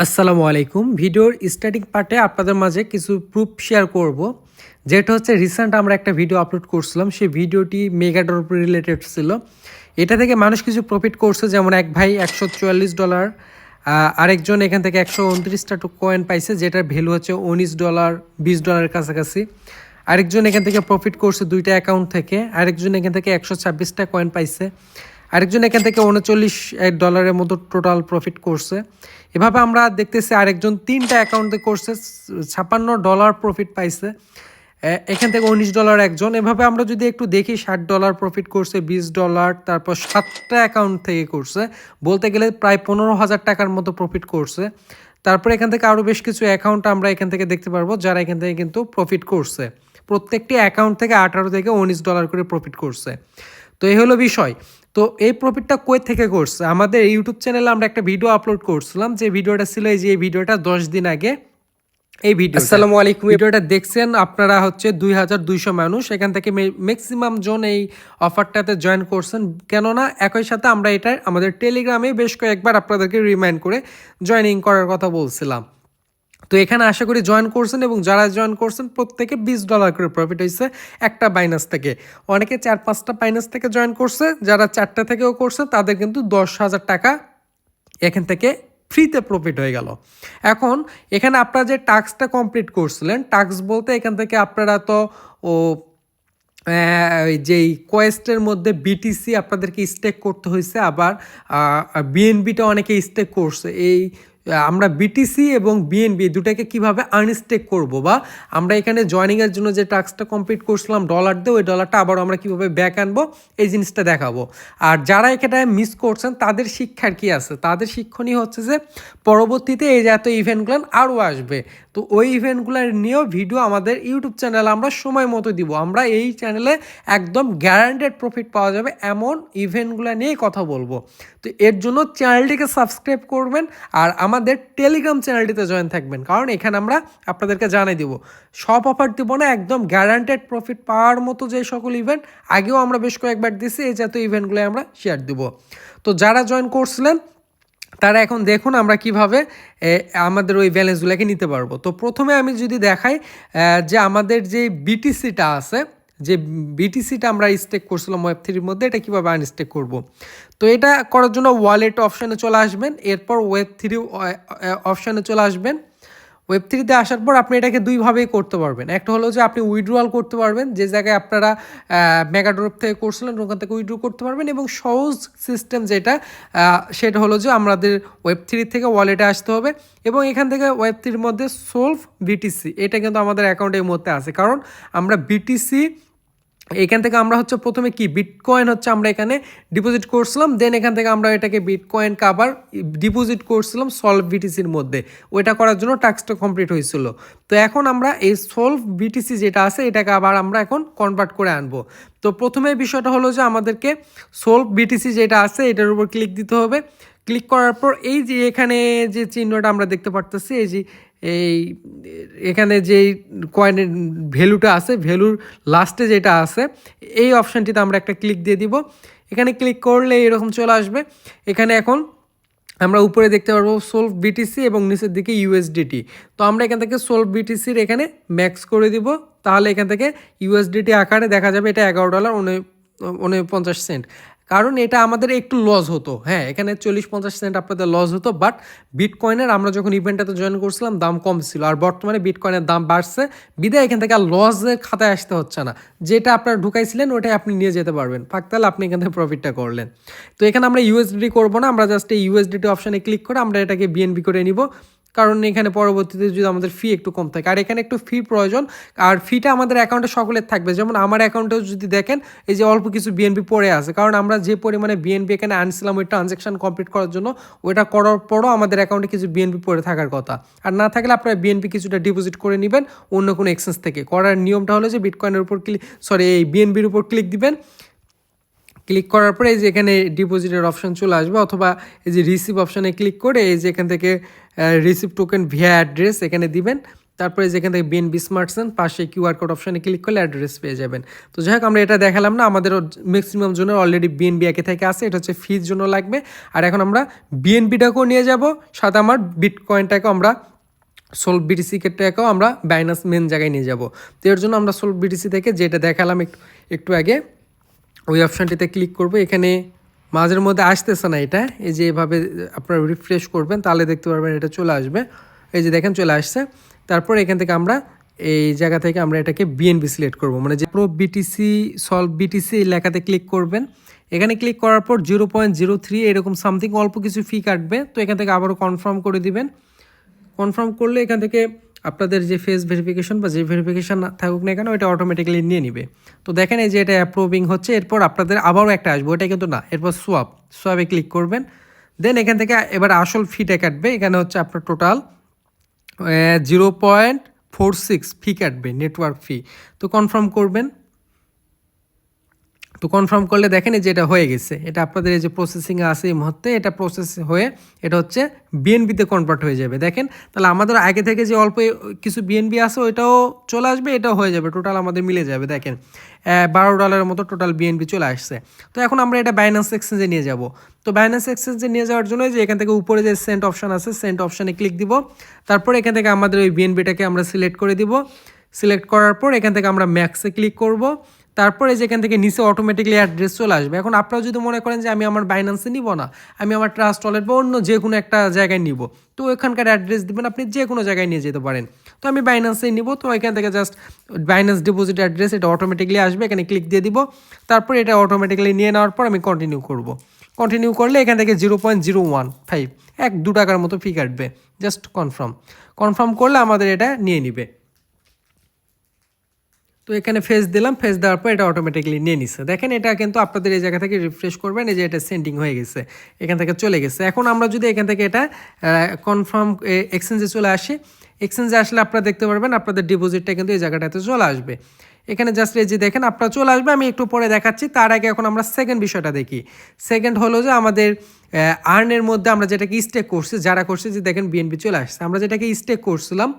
আসসালামু আলাইকুম। ভিডিওর স্টার্টিং পার্টে আপনাদের মাঝে কিছু প্রুফ শেয়ার করব। যেটা হচ্ছে রিসেন্ট আমরা একটা ভিডিও আপলোড করছিলাম। সেই ভিডিওটি মেগাডোর রিলেটেড ছিল। এটা থেকে মানুষ কিছু প্রফিট করছে, যেমন এক ভাই $144, আরেকজন এখান থেকে 129টা কয়েন পাইছে, যেটার ভ্যালু হচ্ছে $19, $20 কাছাকাছি। আরেকজন এখান থেকে প্রফিট করছে দুইটা অ্যাকাউন্ট থেকে। আরেকজন এখান থেকে 126টা কয়েন পাইছে। আরেকজন এখান থেকে $39 মতো টোটাল প্রফিট করছে। এভাবে আমরা দেখতেছি আরেকজন 3টা অ্যাকাউন্টে করছে, $56 প্রফিট পাইছে। এখান থেকে $19 একজন। এভাবে আমরা যদি একটু দেখি, $60 প্রফিট করছে, $20, তারপর 7টা অ্যাকাউন্ট থেকে করছে, বলতে গেলে প্রায় 15,000 টাকার মতো প্রফিট করছে। তারপর এখান থেকে আরও বেশ কিছু অ্যাকাউন্ট আমরা এখান থেকে দেখতে পারবো, যারা এখান থেকে কিন্তু প্রফিট করছে। প্রত্যেকটি অ্যাকাউন্ট থেকে $18 থেকে $19 করে প্রফিট করছে। তো এই হলো বিষয়। তো এই প্রফিটটা কই থেকে করছে? আমাদের ইউটিউব চ্যানেলে আমরা একটা ভিডিও আপলোড করছিলাম, যে ভিডিওটা ছিল এই ভিডিওটা 10 দিন আগে। এই আসসালামু আলাইকুম। ভিডিওটা দেখছেন আপনারা হচ্ছে 2200 মানুষ। এখান থেকে ম্যাক্সিমাম জন এই অফারটাতে জয়েন করছেন। কেননা একই সাথে আমরা এটা আমাদের টেলিগ্রামে বেশ কয়েকবার আপনাদেরকে রিমাইন্ড করে জয়েনিং করার কথা বলছিলাম। তো এখানে আশা করি জয়েন করছেন, এবং যারা জয়েন করছেন প্রত্যেকে $20 করে প্রফিট হয়েছে একটা বাইনাস থেকে। অনেকে 4-5টা বাইনাস থেকে জয়েন করছে, যারা 4টা থেকেও করছে তাদের কিন্তু 10,000 টাকা এখান থেকে ফ্রিতে প্রফিট হয়ে গেল। এখন এখানে আপনারা যে টাস্কটা কমপ্লিট করছিলেন, টাস্ক বলতে এখান থেকে আপনারা তো ও যেই কোয়েস্টের মধ্যে বিটিসি আপনাদেরকে স্টেক করতে হয়েছে, আবার বিএনবিটা অনেকে স্টেক করছে। আমরা বিটিসি এবং বিএনবি দুটাকে কিভাবে আনস্টেক করব, বা আমরা এখানে জয়নিংয়ের জন্য যে টাস্কটা কমপ্লিট করছিলাম ডলার দিয়ে, ওই ডলারটা আবার আমরা কিভাবে ব্যাক আনবো এই জিনিসটা দেখাবো। আর যারা এখানে মিস করছেন তাদের শিক্ষার কি আছে? তাদের শিক্ষণীয় হচ্ছে যে পরবর্তীতে এই জাতীয় ইভেন্টগুলো আরও আসবে। তো ওই ইভেন্টগুলোর নিয়েও ভিডিও আমাদের ইউটিউব চ্যানেলে আমরা সময় মতো দিব। আমরা এই চ্যানেলে একদম গ্যারান্টেড প্রফিট পাওয়া যাবে এমন ইভেন্টগুলো নিয়েই কথা বলবো। তো এর জন্য চ্যানেলটিকে সাবস্ক্রাইব করবেন, আর আমাদের টেলিগ্রাম চ্যানেলটিতে জয়েন থাকবেন, কারণ এখানে আমরা আপনাদেরকে জানিয়ে দিব। সব অফার দিব না, একদম গ্যারান্টেড প্রফিট পাওয়ার মতো যে সকল ইভেন্ট আগেও আমরা বেশ কয়েকবার দিছি, এই জাতীয় ইভেন্টগুলো আমরা শেয়ার দিব। তো যারা জয়েন করছিলেন তারা এখন দেখুন আমরা কিভাবে আমাদের ওই ব্যালেন্সগুলোকে নিতে পারবো। তো প্রথমে আমি যদি দেখাই যে আমাদের যে বিটিসিটা আছে, যে বিটিসিটা আমরা স্টেক করছিলাম ওয়েব3-র মধ্যে, এটা কীভাবে আনস্টেক করব। তো এটা করার জন্য ওয়ালেট অপশানে চলে আসবেন, এরপর ওয়েব3 অপশানে চলে আসবেন। ওয়েব3-তে আসার পর আপনি এটাকে দুইভাবেই করতে পারবেন। একটা হলো যে আপনি উইথড্রয়াল করতে পারবেন, যে জায়গায় আপনারা মেগাড্রপ থেকে করছিলেন ওখান থেকে উইথড্র করতে পারবেন, এবং সহজ সিস্টেম যেটা সেটা হলো যে আমাদের ওয়েব3 থেকে ওয়ালেটে আসতে হবে, এবং এখান থেকে ওয়েব3-র মধ্যে সলভ বিটিসি, এটা কিন্তু আমাদের অ্যাকাউন্টের মধ্যে আছে। কারণ আমরা বিটিসি এখান থেকে আমরা হচ্ছে প্রথমে কি বিটকয়েন হচ্ছে আমরা এখানে ডিপোজিট করছিলাম, দেন এখান থেকে আমরা এটাকে বিটকয়েন আবার ডিপোজিট করছিলাম সলভ বিটিসির মধ্যে। ওইটা করার জন্য টাস্কটা কমপ্লিট হয়েছিল। তো এখন আমরা এই সলভ বিটিসি যেটা আছে এটাকে আবার আমরা এখন কনভার্ট করে আনবো। তো প্রথমে বিষয়টা হলো যে আমাদেরকে সলভ বিটিসি যেটা আছে এটার উপর ক্লিক দিতে হবে। ক্লিক করার পর এই যে এখানে যে চিহ্নটা আমরা দেখতে পারতেছি, এই এখানে যেই কয়েনের ভ্যালুটা আছে, ভ্যালুর লাস্টে যেটা আছে এই অপশানটিতে আমরা একটা ক্লিক দিয়ে দিব। এখানে ক্লিক করলে এরকম চলে আসবে। এখানে এখন আমরা উপরে দেখতে পারবো সলভ বিটিসি এবং নিচের দিকে ইউএসডিটি। তো আমরা এখান থেকে সলভ বিটিসির এখানে ম্যাক্স করে দিব, তাহলে এখান থেকে ইউএসডিটি আকারে দেখা যাবে এটা $11.49। কারণ এটা আমাদের একটু লস হতো, হ্যাঁ এখানে 40-50 সেন্ট আপনাদের লস হতো, বাট বিটকয়েনের আমরা যখন ইভেন্টটাতে জয়েন করছিলাম দাম কম ছিল, আর বর্তমানে বিটকয়েনের দাম বাড়ছে বিদায় এখান থেকে আর লসের খাতায় আসতে হচ্ছে না। যেটা আপনারা ঢুকাইছিলেন ওটাই আপনি নিয়ে যেতে পারবেন, ফাঁকতাল আপনি এখান থেকে প্রফিটটা করলেন। তো এখানে আমরা ইউএসডিটি করবো না, আমরা জাস্ট এই ইউএসডিটি অপশানে ক্লিক করে আমরা এটাকে বিএনবি করে নিব, কারণ এখানে পরবর্তীতে যদি আমাদের ফি একটু কম থাকে। আর এখানে একটু ফি প্রয়োজন, আর ফিটা আমাদের অ্যাকাউন্টে সকলের থাকবে। যেমন আমার অ্যাকাউন্টেও যদি দেখেন এই যে অল্প কিছু বিএনপি পড়ে আছে, কারণ আমরা যে পরিমাণে বিএনপি এখানে আনছিলাম ওই ট্রানজ্যাকশন কমপ্লিট করার জন্য, ওইটা করার পরও আমাদের অ্যাকাউন্টে কিছু বিএনপি পড়ে থাকার কথা। আর না থাকলে আপনারা বিএনপি কিছুটা ডিপোজিট করে নেবেন অন্য কোনো এক্সচেঞ্জ থেকে। করার নিয়মটা হলো যে বিটকয়েনের উপর এই বিএনবির উপর ক্লিক দিবেন। ক্লিক করার পরে এই যে এখানে ডিপোজিটের অপশান চলে আসবে, অথবা এই যে রিসিভ অপশানে ক্লিক করে এই যে এখান থেকে রিসিভ টোকেন ভিয়া অ্যাড্রেস এখানে দিবেন। তারপরে যেখান থেকে বিএনবি স্মার্ট সেন্ড পাশে কিউআর কোড অপশানে ক্লিক করলে অ্যাড্রেস পেয়ে যাবেন। তো যাই হোক আমরা এটা দেখালাম না, আমাদের ম্যাক্সিমাম জনের অলরেডি বিএনবি একে থেকে আছে, এটা হচ্ছে ফির জন্য লাগবে। আর এখন আমরা বিএনবিটাকেও নিয়ে যাব, সাথে আমার বিটকয়েনটাকেও আমরা সোলভ বিটিসি টাকাও আমরা বাইনান্স মেন জায়গায় নিয়ে যাব। তো এর জন্য আমরা সোলভ বিটিসি থেকে যেটা দেখালাম একটু আগে ওই অপশানটিতে ক্লিক করব। এখানে মাঝের মধ্যে আসতেছে না এটা, এই যে এভাবে আপনারা রিফ্রেশ করবেন তাহলে দেখতে পারবেন এটা চলে আসবে। এই যে দেখেন চলে আসছে। তারপর এখান থেকে আমরা এই জায়গা থেকে আমরা এটাকে বিএনবি সিলেক্ট করব, মানে যে প্রো বিটিসি সলভ বিটিসি লেখাতে ক্লিক করবেন। এখানে ক্লিক করার পর 0.03 এরকম সামথিং অল্প কিছু ফি কাটবে। তো এখান থেকে আবারও কনফার্ম করে দিবেন। কনফার্ম করলে এখান থেকে আপনাদের যে ফেস ভেরিফিকেশন বা যে ভেরিফিকেশান থাকুক না কেন এটা অটোমেটিক্যালি নিয়ে নিবে। তো দেখেন এই যে এটা অ্যাপ্রুভিং হচ্ছে, এরপর আপনাদের আবারও একটা আসবে, ওটা কিন্তু না, এরপর সোয়াপে ক্লিক করবেন। দেন এখান থেকে এবার আসল ফিটা কাটবে। এখানে হচ্ছে আপনার টোটাল 0.46 ফি কাটবে, নেটওয়ার্ক ফি। তো কনফার্ম করবেন। তো কনফার্ম করলে দেখেন এই যে এটা হয়ে গেছে, এটা আপনাদের এই যে প্রসেসিংয়ে আছে এই মুহূর্তে, এটা প্রসেস হয়ে এটা হচ্ছে বিএনবিতে কনভার্ট হয়ে যাবে। দেখেন তাহলে আমাদের আগে থেকে যে অল্প কিছু বিএনবি আছে ওইটাও চলে আসবে, এটাও হয়ে যাবে, টোটাল আমাদের মিলে যাবে। দেখেন $12 মতো টোটাল বিএনবি চলে আসছে। তো এখন আমরা এটা বাইন্যান্স এক্সচেঞ্জে নিয়ে যাব। তো বাইন্যান্স এক্সচেঞ্জে নিয়ে যাওয়ার জন্য যে এখান থেকে উপরে যে সেন্ট অপশান আছে সেন্ট অপশানে ক্লিক দিব। তারপর এখান থেকে আমাদের ওই বিএনবিটাকে আমরা সিলেক্ট করে দিব। সিলেক্ট করার পর এখান থেকে আমরা ম্যাক্সে ক্লিক করব। তারপরে যেখান থেকে নিচে অটোমেটিকলি অ্যাড্রেস চলে আসবে। এখন আপনারা যদি মনে করেন যে আমি আমার বাইন্যান্সে নিব না, আমি আমার ট্রাস্ট ওয়ালেট বা অন্য যে কোনো একটা জায়গায় নিব, তো এখানকার অ্যাড্রেস দিবেন, আপনি যে কোনো জায়গায় নিয়ে যেতে পারেন। তো আমি বাইন্যান্সেই নিব, তো এখান থেকে জাস্ট বাইন্যান্স ডিপোজিট অ্যাড্রেস এটা অটোমেটিকলি আসবে, এখানে ক্লিক দিয়ে দিব। তারপর এটা অটোমেটিকলি নিয়ে নেওয়ার পর আমি কন্টিনিউ করব। কন্টিনিউ করলে এখান থেকে 0.015 $2 মতো ফি কাটবে। জাস্ট কনফার্ম করলে আমাদের এটা নিয়ে নিবে। তো এখানে ফেস দিলাম, ফেস দেওয়ার পর এটা অটোমেটিকলি নিয়ে নিচ্ছে। দেখেন এটা কিন্তু আপনাদের এই জায়গা থেকে রিফ্রেশ করবেন, এই যে এটা সেন্ডিং হয়ে গেছে, এখান থেকে চলে গেছে। এখন আমরা যদি এখান থেকে এটা কনফার্ম এক্সচেঞ্জে চলে আসি, এক্সচেঞ্জে আসলে আপনারা দেখতে পারবেন আপনাদের ডিপোজিটটা কিন্তু এই জায়গাটাতে চলে আসবে। এখানে জাস্ট এই যে দেখেন আপনারা চলে আসবে, আমি একটু পরে দেখাচ্ছি। তার আগে এখন আমরা সেকেন্ড বিষয়টা দেখি। সেকেন্ড হলো যে আমাদের আর্নের মধ্যে আমরা যেটাকে স্টেক করছি, যারা করছে যে দেখেন বিএনবি চলে আসছে। আমরা যেটাকে স্টেক করছিলাম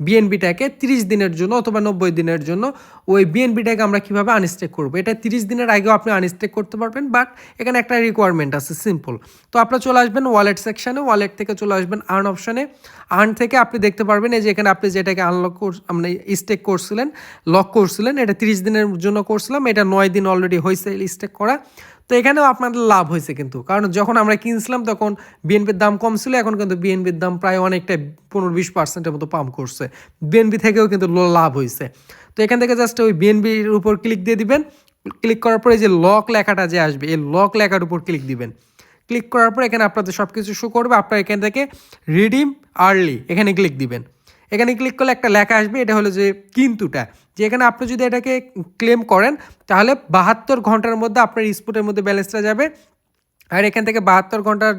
বিএনবিটাকে 30 দিনের জন্য অথবা 90 দিনের জন্য, ওই বিএনবিটাকে আমরা কীভাবে আনস্টেক করবো, এটা 30 দিনের আগেও আপনি আনস্টেক করতে পারবেন, বাট এখানে একটা রিকোয়ারমেন্ট আছে, সিম্পল। তো আপনারা চলে আসবেন ওয়ালেট সেকশানে, ওয়ালেট থেকে চলে আসবেন আর্ন অপশানে। আর্ন থেকে আপনি দেখতে পারবেন এই যে এখানে আপনি যেটাকে মানে স্টেক করছিলেন, লক করছিলেন, এটা 30 দিনের জন্য করছিলাম, এটা 9 দিন অলরেডি হয়েছে স্টেক করা। তো এখানেও আপনাদের লাভ হয়েছে কিন্তু, কারণ যখন আমরা কিনছিলাম তখন বিএনপির দাম কম ছিল, এখন কিন্তু বিএনপির দাম প্রায় অনেকটা 15-20% মতো পাম্প করছে, বিএনপি থেকেও কিন্তু লাভ হয়েছে। তো এখান থেকে জাস্ট ওই বিএনপির উপর ক্লিক দিয়ে দিবেন। ক্লিক করার পরে যে লক লেখাটা যে আসবে, এই লক লেখার উপর ক্লিক দিবেন। ক্লিক করার পর এখানে আপনাদের সব কিছু শো করবে, আপনারা এখান থেকে রিডিম আর্লি এখানে ক্লিক দিবেন। এখানে ক্লিক করলে একটা লেখা আসবে, এটা হলো যে কিন্তুটা, যে এখানে আপনি যদি এটাকে ক্লেম করেন তাহলে 72 ঘন্টার মধ্যে আপনার স্পটের মধ্যে ব্যালেন্সটা যাবে। আর এখান থেকে 72 ঘন্টার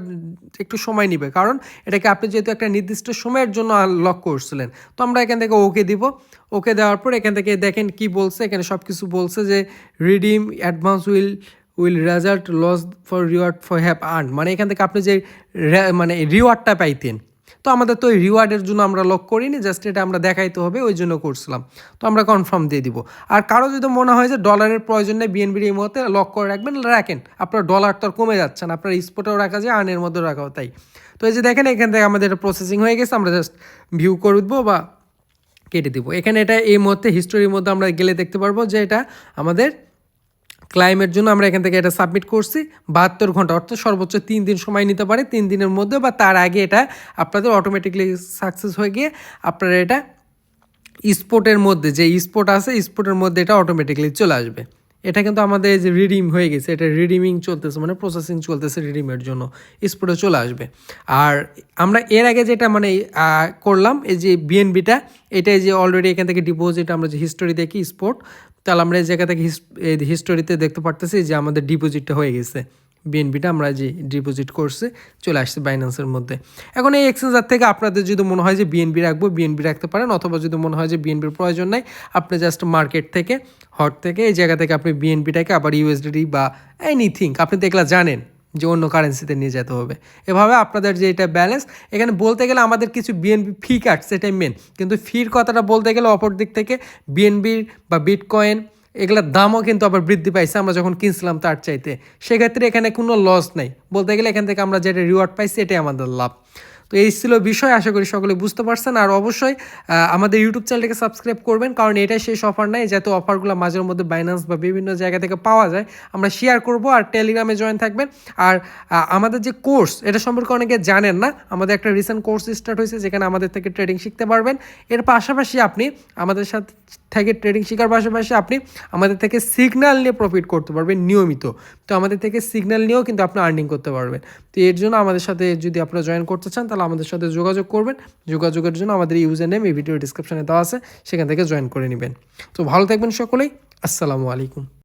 একটু সময় নেবে, কারণ এটাকে আপনি যেহেতু একটা নির্দিষ্ট সময়ের জন্য লক করছিলেন। তো আমরা এখান থেকে ওকে দিব। ওকে দেওয়ার পর এখান থেকে দেখেন কি বলছে, এখানে সব কিছু বলছে যে redeem advance will result loss for reward for have earn, মানে এখান থেকে আপনি যে মানে রিওয়ার্ডটা পাইতেন। তো আমাদের তো ওই রিওয়ার্ডের জন্য আমরা লক করিনি, জাস্ট এটা আমরা দেখাইতে হবে ওই জন্য করছিলাম। তো আমরা কনফার্ম দিয়ে দিব। আর কারো যদি মনে হয় যে ডলারের প্রয়োজন নেই, বিএনবির এই মুহূর্তে লক করে রাখেন, আপনার ডলার তো আর কমে যাচ্ছে না, আপনার স্পটেও রাখা যায়, আর্নের মধ্যেও রাখা তাই। তো এই যে দেখেন এখান থেকে আমাদের প্রসেসিং হয়ে গেছে, আমরা জাস্ট ভিউ করে দেবো বা কেটে দিব। এখানে এটা এই মুহূর্তে হিস্টোরির মধ্যে আমরা গেলে দেখতে পারবো যে এটা আমাদের ক্লাইমের জন্য আমরা এখান থেকে এটা সাবমিট করছি 72 ঘন্টা, অর্থাৎ সর্বোচ্চ 3 দিন সময় নিতে পারে। 3 দিনের মধ্যে বা তার আগে এটা আপনাদের অটোমেটিকলি সাকসেস হয়ে গিয়ে আপনারা এটা স্পোর্টের মধ্যে যে স্পোর্ট আছে স্পোর্টের মধ্যে এটা অটোমেটিকলি চলে আসবে। এটা কিন্তু আমাদের এই যে রিডিম হয়ে গেছে, এটা রিডিমিং চলতেছে, মানে প্রসেসিং চলতেছে রিডিমের জন্য, স্পোর্টে চলে আসবে। আর আমরা এর আগে যেটা মানে করলাম এই যে বিএনবিটা, এটাই যে অলরেডি এখান থেকে ডিপোজিট আমরা যে হিস্টোরি দেখি স্পোর্ট, তাহলে আমরা এই জায়গা থেকে হিস্টোরিতে দেখতে পারতেছি যে আমাদের ডিপোজিটটা হয়ে গেছে, বিএনবিটা আমরা যে ডিপোজিট করছে চলে আসছে বাইন্যান্সের মধ্যে। এখন এই এক্সচেঞ্জার থেকে আপনাদের যদি মনে হয় যে বিএনবি রাখবো, বিএনবি রাখতে পারেন, অথবা যদি মনে হয় যে বিএনবির প্রয়োজন নাই, আপনি জাস্ট মার্কেট থেকে এই জায়গা থেকে আপনি বিএনবিটাকে আবার ইউএসডি বা এনিথিং আপনি তো এগুলো জানেন, যে অন্য কারেন্সিতে নিয়ে যেতে হবে। এভাবে আপনাদের যে এটা ব্যালেন্স, এখানে বলতে গেলে আমাদের কিছু বিএনবি ফি কাটছে, এটাই মেন। কিন্তু ফির কথাটা বলতে গেলে অপর দিক থেকে বিএনবির বা বিটকয়েন এগুলোর দামও কিন্তু আবার বৃদ্ধি পাইছে আমরা যখন কিনছিলাম তার চাইতে। সেক্ষেত্রে এখানে কোনো লস নাই, বলতে গেলে এখান থেকে আমরা যেটা রিওয়ার্ড পাইছি এটাই আমাদের লাভ। তো এই ছিল বিষয়, আশা করি সকলে বুঝতে পারছেন। আর অবশ্যই আমাদের ইউটিউব চ্যানেলটাকে সাবস্ক্রাইব করবেন, কারণ এটাই শেষ অফার নাই, যেহেতু অফারগুলো মাঝের মধ্যে বাইন্যান্স বা বিভিন্ন জায়গা থেকে পাওয়া যায় আমরা শেয়ার করব। আর টেলিগ্রামে জয়েন থাকবেন। আর আমাদের যে কোর্স, এটা সম্পর্কে অনেকে জানেন না, আমাদের একটা রিসেন্ট কোর্স স্টার্ট হয়েছে যেখানে আমাদের থেকে ট্রেডিং শিখতে পারবেন। এর পাশাপাশি আপনি আমাদের সাথে থেকে ট্রেডিং শেখার পাশাপাশি আপনি আমাদের থেকে সিগন্যাল নিয়ে প্রফিট করতে পারবেন নিয়মিত। তো আমাদের থেকে সিগন্যাল নিয়েও কিন্তু আপনি আর্নিং করতে পারবেন। তো এর জন্য আমাদের সাথে যদি আপনারা জয়েন করতে চান তাহলে আমাদের সাথে যোগাযোগ করবেন। যোগাযোগের জন্য আমাদের ইউজার নেম এই ভিডিও ডিসক্রিপশনে দেওয়া আছে, সেখান থেকে জয়েন করে নেবেন। তো ভালো থাকবেন সকলেই, আসসালামু আলাইকুম।